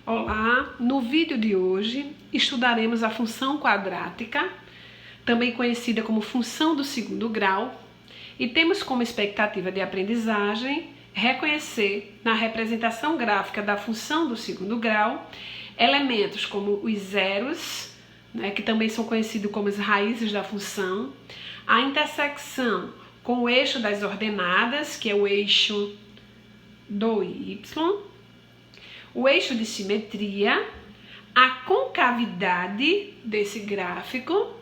Olá! No vídeo de hoje estudaremos a função quadrática, também conhecida como função do segundo grau, e temos como expectativa de aprendizagem reconhecer na representação gráfica da função do segundo grau elementos como os zeros, que também são conhecidos como as raízes da função, a intersecção com o eixo das ordenadas, que é o eixo do y, o eixo de simetria, a concavidade desse gráfico,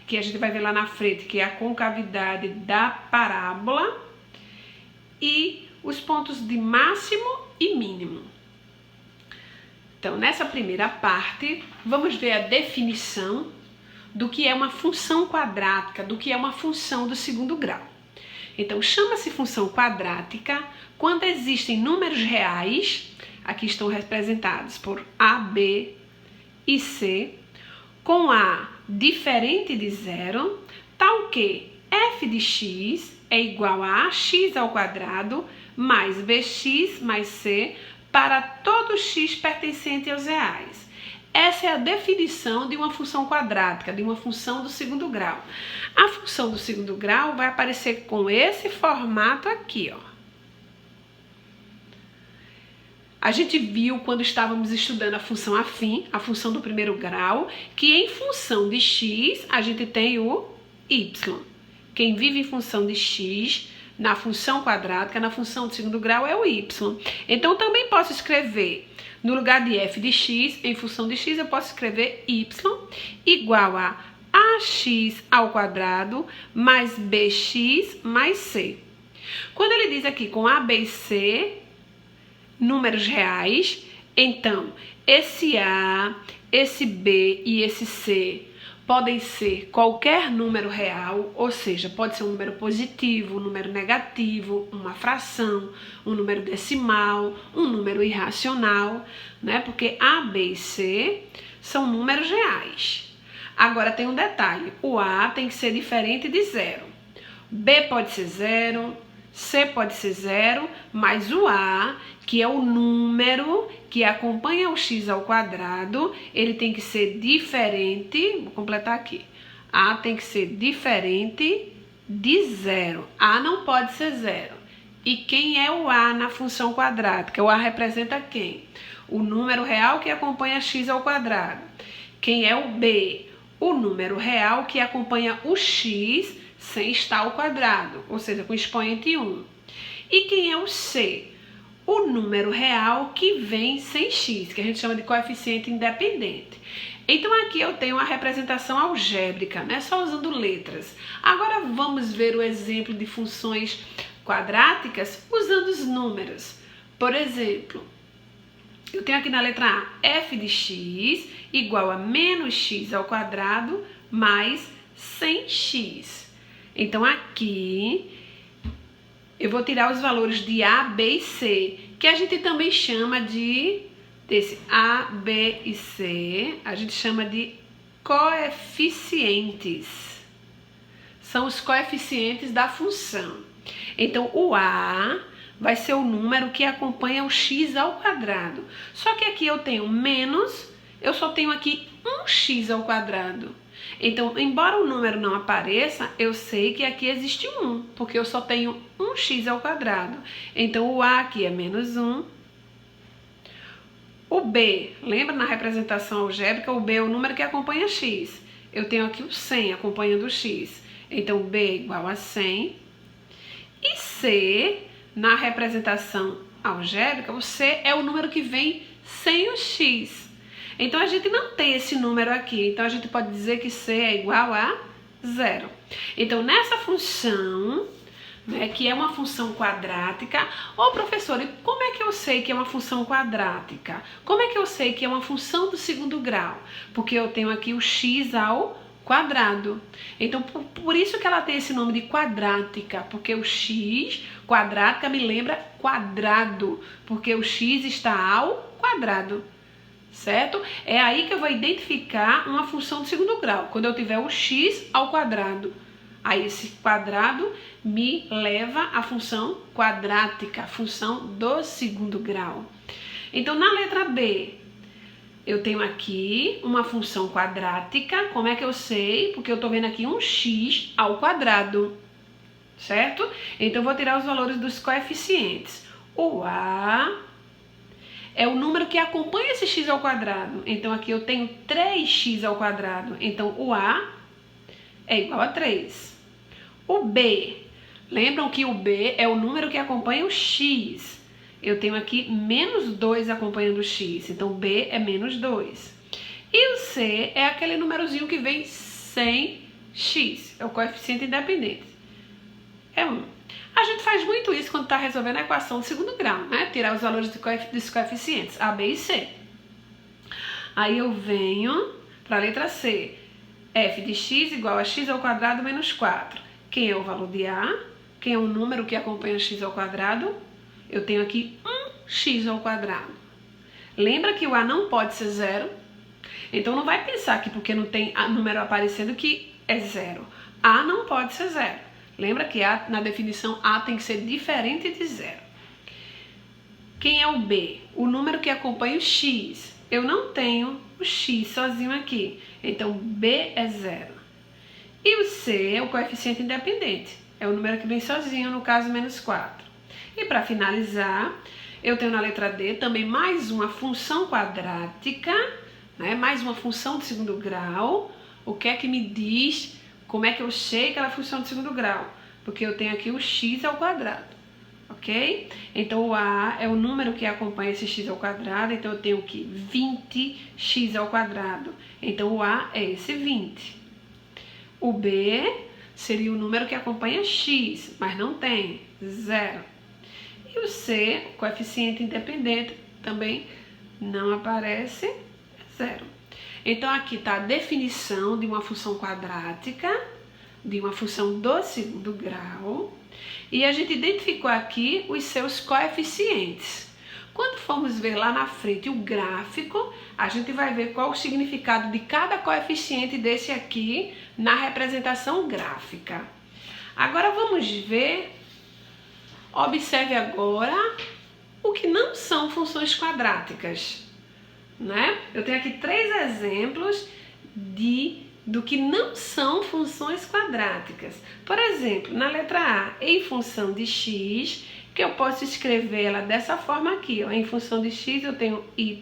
que a gente vai ver lá na frente, que é a concavidade da parábola, e os pontos de máximo e mínimo. Então, nessa primeira parte, vamos ver a definição do que é uma função quadrática, do que é uma função do segundo grau. Então, chama-se função quadrática quando existem números reais, aqui estão representados por A, B e C, com A diferente de zero, tal que f de x é igual a ax ao quadrado mais bx mais c para todo x pertencente aos reais. Essa é a definição de uma função quadrática, de uma função do segundo grau. A função do segundo grau vai aparecer com esse formato aqui, ó. A gente viu quando estávamos estudando a função afim, a função do primeiro grau, que em função de x a gente tem o y. Quem vive em função de x na função quadrática, na função do segundo grau é o y. Então também posso escrever, no lugar de f de x, em função de x, eu posso escrever y igual a ax ao quadrado mais bx mais c. Quando ele diz aqui com a, b e c, números reais, então esse A, esse B e esse C podem ser qualquer número real, ou seja, pode ser um número positivo, um número negativo, uma fração, um número decimal, um número irracional, Porque A, B e C são números reais. Agora tem um detalhe, o A tem que ser diferente de zero, B pode ser zero, C pode ser zero, mas o A, que é o número que acompanha o x ao quadrado, ele tem que ser diferente, vou completar aqui, A tem que ser diferente de zero, A não pode ser zero. E quem é o A na função quadrática? O A representa quem? O número real que acompanha x ao quadrado. Quem é o B? O número real que acompanha o x sem estar ao quadrado, ou seja, com expoente 1. E quem é o C? O número real que vem sem x, que a gente chama de coeficiente independente. Então aqui eu tenho a representação algébrica, só usando letras. Agora vamos ver o exemplo de funções quadráticas usando os números. Por exemplo, eu tenho aqui na letra A, f de x igual a menos x ao quadrado mais 100x. Então aqui eu vou tirar os valores de A, B e C, que a gente também chama desse A, B e C, a gente chama de coeficientes. São os coeficientes da função. Então o A vai ser o número que acompanha o x ao quadrado. Só que aqui eu tenho menos, eu só tenho aqui um x ao quadrado. Então, embora o número não apareça, eu sei que aqui existe 1, porque eu só tenho um x ao quadrado. Então, o A aqui é menos 1. O B, lembra na representação algébrica, o B é o número que acompanha x. Eu tenho aqui o 100 acompanhando o x. Então, B é igual a 100. E C, na representação algébrica, o C é o número que vem sem o x. Então, a gente não tem esse número aqui. Então, a gente pode dizer que C é igual a 0. Então, nessa função, que é uma função quadrática, professor, e como é que eu sei que é uma função quadrática? Como é que eu sei que é uma função do segundo grau? Porque eu tenho aqui o x ao quadrado. Então, por isso que ela tem esse nome de quadrática, porque o x, quadrática, me lembra quadrado, porque o x está ao quadrado. Certo? É aí que eu vou identificar uma função do segundo grau, quando eu tiver o x ao quadrado. Aí esse quadrado me leva à função quadrática, a função do segundo grau. Então, na letra B, eu tenho aqui uma função quadrática. Como é que eu sei? Porque eu estou vendo aqui um x ao quadrado, certo? Então, eu vou tirar os valores dos coeficientes. O A é o número que acompanha esse x ao quadrado. Então, aqui eu tenho 3x ao quadrado. Então, o A é igual a 3. O B, lembram que o B é o número que acompanha o x. Eu tenho aqui menos 2 acompanhando o x. Então, B é menos 2. E o C é aquele númerozinho que vem sem x. É o coeficiente independente. É 1. A gente faz muito isso quando está resolvendo a equação de segundo grau, né? Tirar os valores dos coeficientes, A, B e C. Aí eu venho para a letra C. F de x igual a x ao quadrado menos 4. Quem é o valor de A? Quem é o número que acompanha x ao quadrado? Eu tenho aqui 1x ao quadrado. Lembra que o A não pode ser 0? Então não vai pensar que porque não tem número aparecendo que é 0. A não pode ser 0. Lembra que na definição A tem que ser diferente de 0. Quem é o B? O número que acompanha o x. Eu não tenho o x sozinho aqui. Então, B é 0. E o C é o coeficiente independente. É o número que vem sozinho, no caso, menos 4. E para finalizar, eu tenho na letra D também mais uma função quadrática, né? Mais uma função de segundo grau. O que é que me diz? Como é que eu sei que ela é função de segundo grau? Porque eu tenho aqui o x ao quadrado, ok? Então, o A é o número que acompanha esse x ao quadrado. Então, eu tenho aqui 20x ao quadrado. Então, o A é esse 20. O B seria o número que acompanha x, mas não tem, 0. E o C, o coeficiente independente, também não aparece, 0. Então, aqui está a definição de uma função quadrática, de uma função do segundo grau, e a gente identificou aqui os seus coeficientes. Quando formos ver lá na frente o gráfico, a gente vai ver qual o significado de cada coeficiente desse aqui na representação gráfica. Agora vamos ver, observe agora o que não são funções quadráticas, né? Eu tenho aqui 3 exemplos do que não são funções quadráticas. Por exemplo, na letra A, em função de x, que eu posso escrever ela dessa forma aqui, ó. Em função de x eu tenho y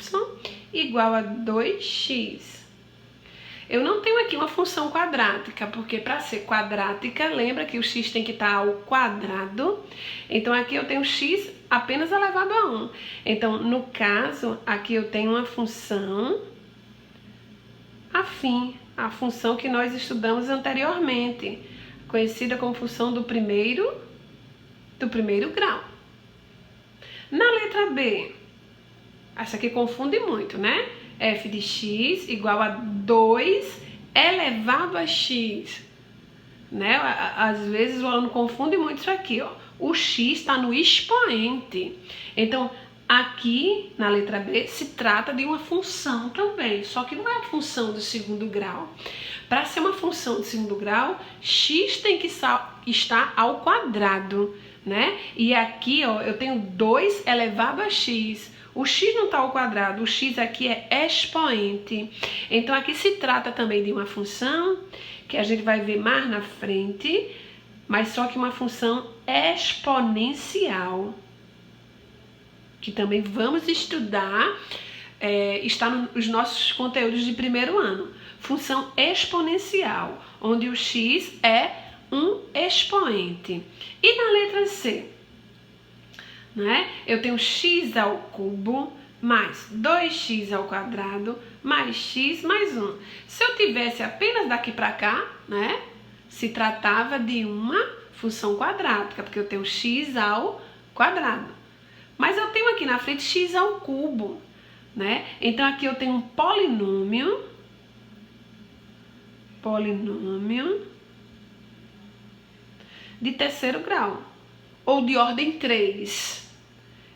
igual a 2x. Eu não tenho aqui uma função quadrática, porque para ser quadrática, lembra que o x tem que estar ao quadrado. Então aqui eu tenho x apenas elevado a 1. Então, no caso, aqui eu tenho uma função afim, a função que nós estudamos anteriormente, conhecida como função do primeiro grau. Na letra B, essa aqui confunde muito, né? F de x igual a 2 elevado a x. Né? Às vezes o aluno confunde muito isso aqui, ó. O x está no expoente. Então, aqui na letra B se trata de uma função também, só que não é a função do segundo grau. Para ser uma função de segundo grau, x tem que estar ao quadrado, né? E aqui, ó, eu tenho 2 elevado a x. O x não está ao quadrado, o x aqui é expoente. Então, aqui se trata também de uma função que a gente vai ver mais na frente, mas só que uma função exponencial, que também vamos estudar, está nos nossos conteúdos de primeiro ano. Função exponencial, onde o x é um expoente. E na letra C, né? Eu tenho x ao cubo mais 2x ao quadrado mais x mais 1. Se eu tivesse apenas daqui para cá, né? Se tratava de uma função quadrática, porque eu tenho x ao quadrado. Mas eu tenho aqui na frente x ao cubo, né? Então aqui eu tenho um polinômio de terceiro grau, ou de ordem 3.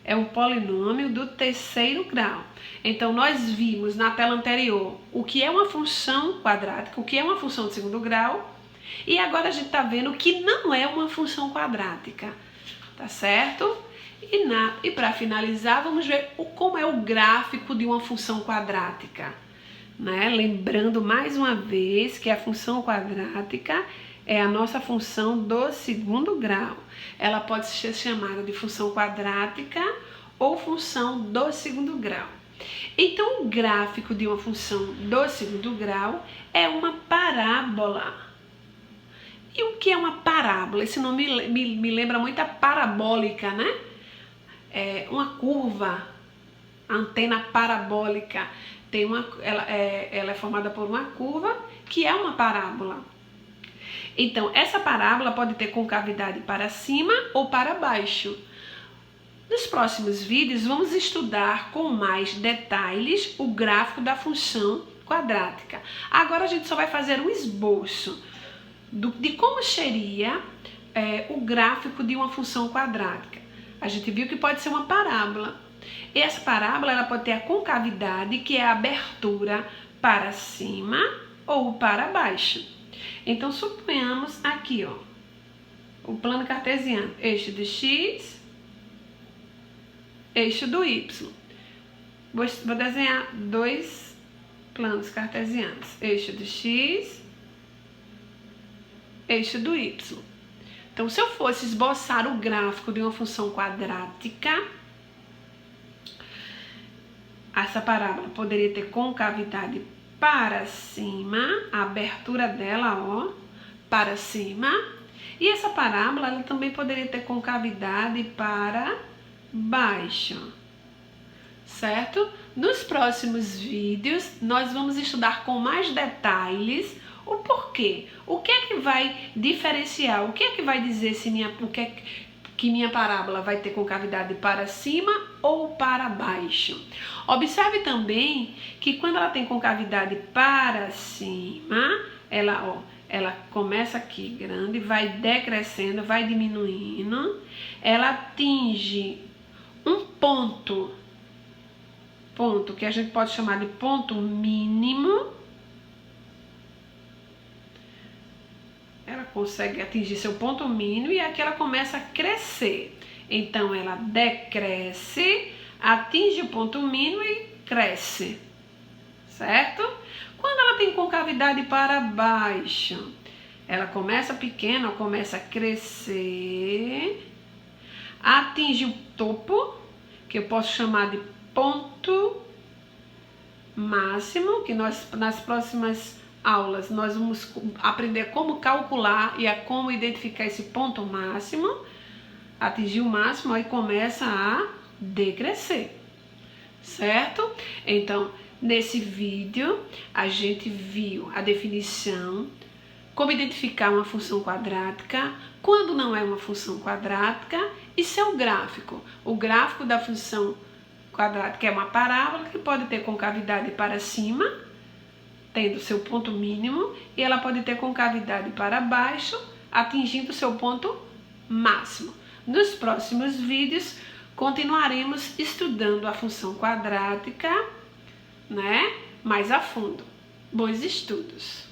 É um polinômio do terceiro grau. Então, nós vimos na tela anterior o que é uma função quadrática, o que é uma função de segundo grau, e agora a gente está vendo o que não é uma função quadrática, tá certo? E para finalizar, vamos ver como é o gráfico de uma função quadrática, né? Lembrando mais uma vez que a função quadrática é a nossa função do segundo grau. Ela pode ser chamada de função quadrática ou função do segundo grau. Então, o gráfico de uma função do segundo grau é uma parábola. E o que é uma parábola? Esse nome me lembra muito a parabólica, né? É uma curva, a antena parabólica. Ela é formada por uma curva que é uma parábola. Então, essa parábola pode ter concavidade para cima ou para baixo. Nos próximos vídeos, vamos estudar com mais detalhes o gráfico da função quadrática. Agora a gente só vai fazer um esboço de como seria o gráfico de uma função quadrática. A gente viu que pode ser uma parábola. E essa parábola ela pode ter a concavidade, que é a abertura para cima ou para baixo. Então, suponhamos aqui, ó, o plano cartesiano, eixo do x, eixo do y. Vou desenhar dois planos cartesianos, eixo do x, eixo do y. Então, se eu fosse esboçar o gráfico de uma função quadrática, essa parábola poderia ter concavidade para cima, a abertura dela, ó, para cima. E essa parábola ela também poderia ter concavidade para baixo, certo? Nos próximos vídeos, nós vamos estudar com mais detalhes o porquê. O que é que vai diferenciar? O que é que vai dizer se minha parábola vai ter concavidade para cima ou para baixo? Observe também que quando ela tem concavidade para cima, ela começa aqui grande, vai decrescendo, vai diminuindo, ela atinge um ponto que a gente pode chamar de ponto mínimo. Ela consegue atingir seu ponto mínimo e aqui ela começa a crescer. Então, ela decresce, atinge o ponto mínimo e cresce, certo? Quando ela tem concavidade para baixo, ela começa pequena, começa a crescer, atinge o topo, que eu posso chamar de ponto máximo, que nós nas próximas aulas nós vamos aprender como calcular e a como identificar esse ponto máximo. Atingir o máximo, aí começa a decrescer, certo? Então, nesse vídeo a gente viu a definição, como identificar uma função quadrática, quando não é uma função quadrática e seu gráfico. O gráfico da função quadrática é uma parábola que pode ter concavidade para cima, tendo seu ponto mínimo, e ela pode ter concavidade para baixo, atingindo seu ponto máximo. Nos próximos vídeos, continuaremos estudando a função quadrática, né, mais a fundo. Bons estudos!